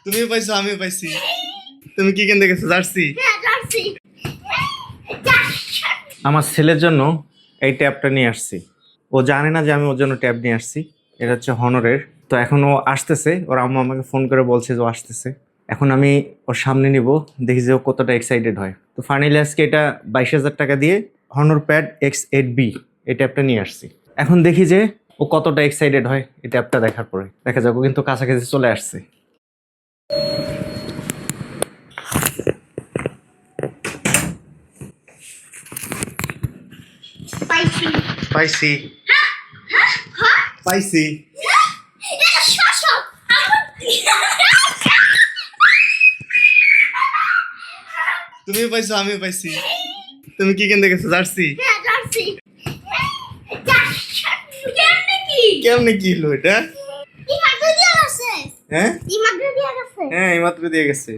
তুমি পাইছো আমি পাইছি। তুমি কি কিনতে গেছো? জার্সি। আমার ছেলের জন্য এই ট্যাবটা নিয়ে আসছি। ও জানে না যে আমি ওর জন্য ট্যাব নিয়ে আসছি। এটা হচ্ছে হনরের। তো এখন ও আসতেছে, ওর আম্মু আমাকে ফোন করে বলছে যে ও আসতেছে। এখন আমি ওর সামনে নিব, দেখি যে ও কতটা এক্সাইটেড হয়। তো ফাইনালি আজকে এটা 22,000 টাকা দিয়ে হনর প্যাড X8B এই ট্যাবটা নিয়ে আসছি। এখন দেখি যে ও কতটা এক্সাইটেড হয় এই ট্যাবটা দেখার পরে। দেখা যাক, ও কিন্তু কাছাকাছি চলে আসছে। পাইছি পাইছি। তুমি পাইছো আমি পাইছি। তুমি কি কিনতে গেছো? জার্সি। কেমনে কি হলো এটা? হ্যাঁ হ্যাঁ, এইমাত্র দিয়ে গেছে।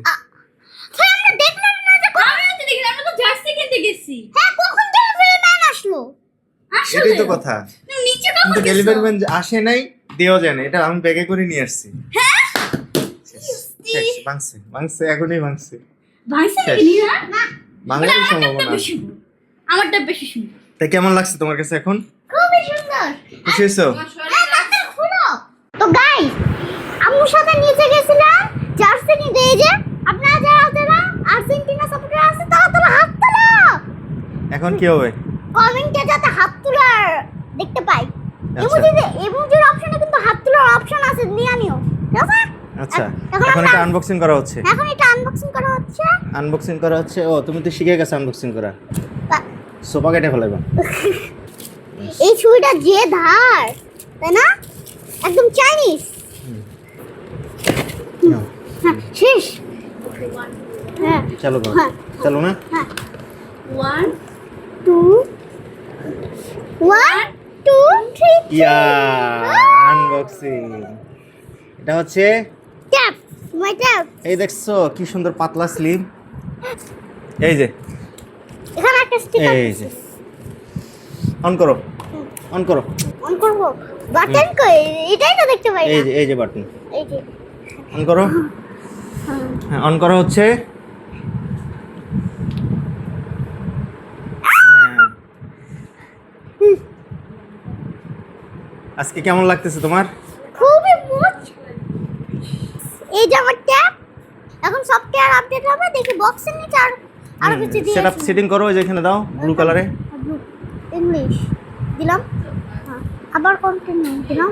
এটাই তো কথা, কিন্তু ডেলিভারি ম্যান আসে নাই, দেওয়া যায় না। এটা আমি ব্যাগে করে নিয়ে আসছি। ভাঙছে ভাঙছে, এখনই ভাঙছে। বাংলার সম্ভাবনা। আমারটা বেশি সুন্দর। তাই কেমন লাগছে তোমার কাছে এখন? খুবই সুন্দর। খুশি হয়েছো? তো গাইস, আম্মুর সাথে নিচে গেছিলাম জার্সি নিতে। এই যে আপনারা যারা যারা আর্জেন্টিনা সাপোর্টার আছে তারা তারা হাত তোলো। এখন কি হবে? কমেন্টে যাতে হাত তোলার দেখতে পাই। ইমোজির অপশনে কিন্তু হাত তোলার অপশন আছে, নিয়ে নিও। ঠিক আছে? আচ্ছা, এখন এটা আনবক্সিং করা হচ্ছে। এখন এটা আনবক্সিং করা হচ্ছে। আনবক্সিং করা হচ্ছে। ও, তুমি তো শিখে গেছো আনবক্সিং করা। সোফা কেটে ফেলাইবা। এই ছুরিটা যে ধার, তাই না? একদম চাইনিজ। হ্যাঁ, শেষ। হ্যাঁ, চলো করো। চলো না। 1 2 1 2 3 ইয়া, আনবক্সিং। এটা হচ্ছে ট্যাপ, মাই ট্যাপ। এই দেখছো কি সুন্দর পাতলা স্লিম। এই যে এখানে একটা স্টিকার। এই যে অন করো, অন করো। অন করব। বাটন কই? এটাই তো দেখতে পাই না। এই যে বাটন। এই যে অন করো। হ্যাঁ, অন করা হচ্ছে। আজকে কেমন লাগতেছে তোমার? খুবই মজা। এই যে আমার ট্যাপ। এখন সফটওয়্যার আপডেট হবে, দেখি বক্সের নিচে আর কিছু দিয়ে। সেটআপ সেটিং করো, এই যে এখানে দাও ব্লু কালারে। ইংলিশ দিলাম। হ্যাঁ, আবার কন্টিনিউ দিলাম।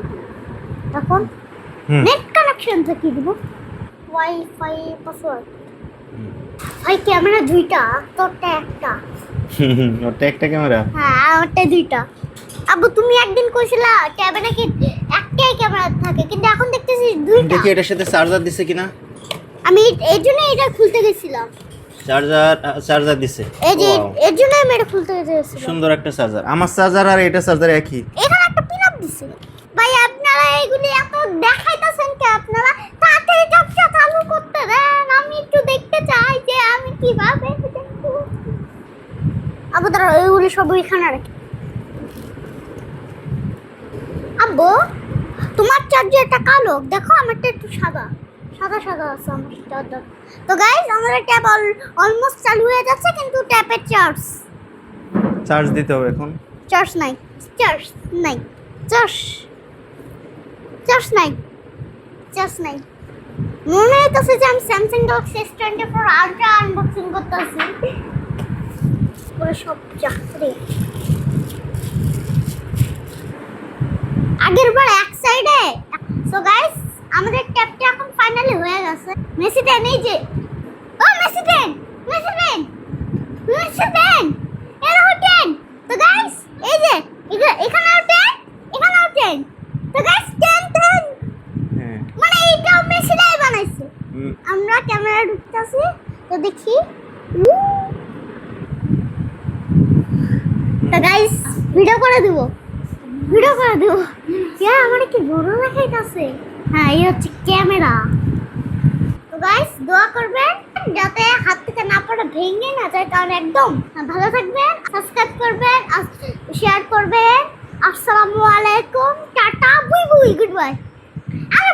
এখন নেট কানেকশন থেকে দিব। Wifi password. ভাই ক্যামেরা দুইটা, তোরটা একটা। ওটা একটা ক্যামেরা। হ্যাঁ, আমারটা দুইটা। আব্বু তুমি একদিন কইছিলা ট্যাবে নাকি একটাই ক্যামেরা থাকে, কিন্তু এখন দেখতেছি দুইটা। দেখি এটার সাথে চার্জার দিছে কিনা। আমি এর জন্য এটা খুলতে গেছিলাম। চার্জার দিছে। এই যে এর জন্য আমি এটা খুলতে গেছিলাম। সুন্দর একটা চার্জার। আমার চার্জার আর এটা চার্জার একই। এখানে একটা পিন আপ দিছে। ভাই আপনারা এগুলি এত দেখাইতাছেন কি? আপনারা তাড়াতাড়ি টপটা চালু করতে দেন, আমি একটু দেখতে চাই যে আমি কিভাবে দেখব। আব্বু তারা এগুলি সব এখানে রাখি। আব্বু তোমার চার্জারটা কালো, দেখো আমারটা একটু সাদা সাদা সাদা আছে আমার চার্জার। তো গাইস, আমাদের ট্যাব অলমোস্ট চালু হয়ে যাচ্ছে, কিন্তু ট্যাপের চার্জ দিতে হবে এখন। চার্জ নাই। চার্জ নাই। চার্জ চার্জ নাই। চার্জ নাই। মনে হইতেছে যে আমি Samsung Galaxy S24 ultra unboxing করতেছি। পুরো সব চাকরি আগের বার এক সাইডে। সো গাইস, আমাদের ট্যাপটা এখন ফাইনালি হয়ে গেছে। মেসি টেন, এই যে ও Messi ten, Messi ten, Messi ten, এর টেন। তো গাইস, এই যে এখানে আর টেন, এখানে আর টেন। তো গাইস, টেন টেন হ্যাঁ, মানে এইটাও মেসিরাই বানাইছে। আমরা ক্যামেরা ঢুকতেছি, তো দেখি। তো গাইস, ভিডিও করে দেব, ভিডিও করে দেব। আমার কি বড় দেখাইতাছে। হ্যাঁ, এই হচ্ছে ক্যামেরা। তো গাইস, দোয়া করবেন যাতে হাত থেকে না পড়ে ভেঙে না যায়। কারণ একদম ভালো থাকবেন, সাবস্ক্রাইব করবেন, শেয়ার করবেন। আসসালামু আলাইকুম, টাটা, বুই বুই, গুড বাই। আরে